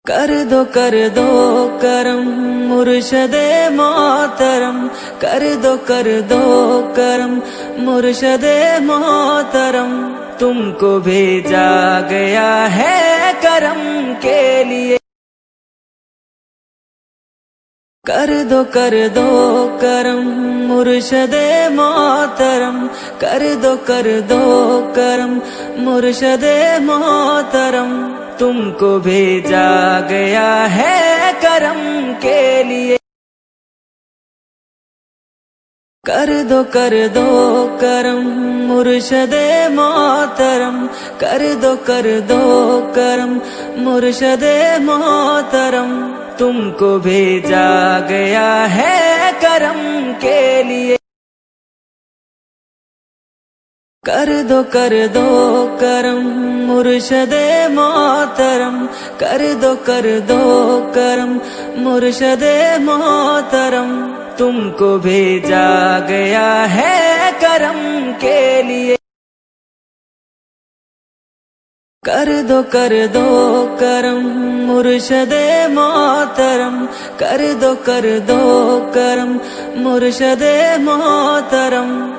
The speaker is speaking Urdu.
کر دو کرم مرشد محترم، کر دو کرم مرشد محترم، تم کو بھیجا گیا ہے کرم کے لیے۔ کر دو کرم مرشد محترم، کر دو کرم مرشد محترم، تم کو بھیجا گیا ہے کرم کے لیے۔ کر دو کرم مرشد محترم، کر دو کرم مرشد محترم، تم کو بھیجا گیا ہے کرم کے لیے۔ کر دو کرم مرشد محترم، کر دو کرم مرشد محترم، تم کو بھیجا گیا ہے کرم کے لیے۔ کر دو کرم مرشد محترم، کر دو کرم مرشد محترم،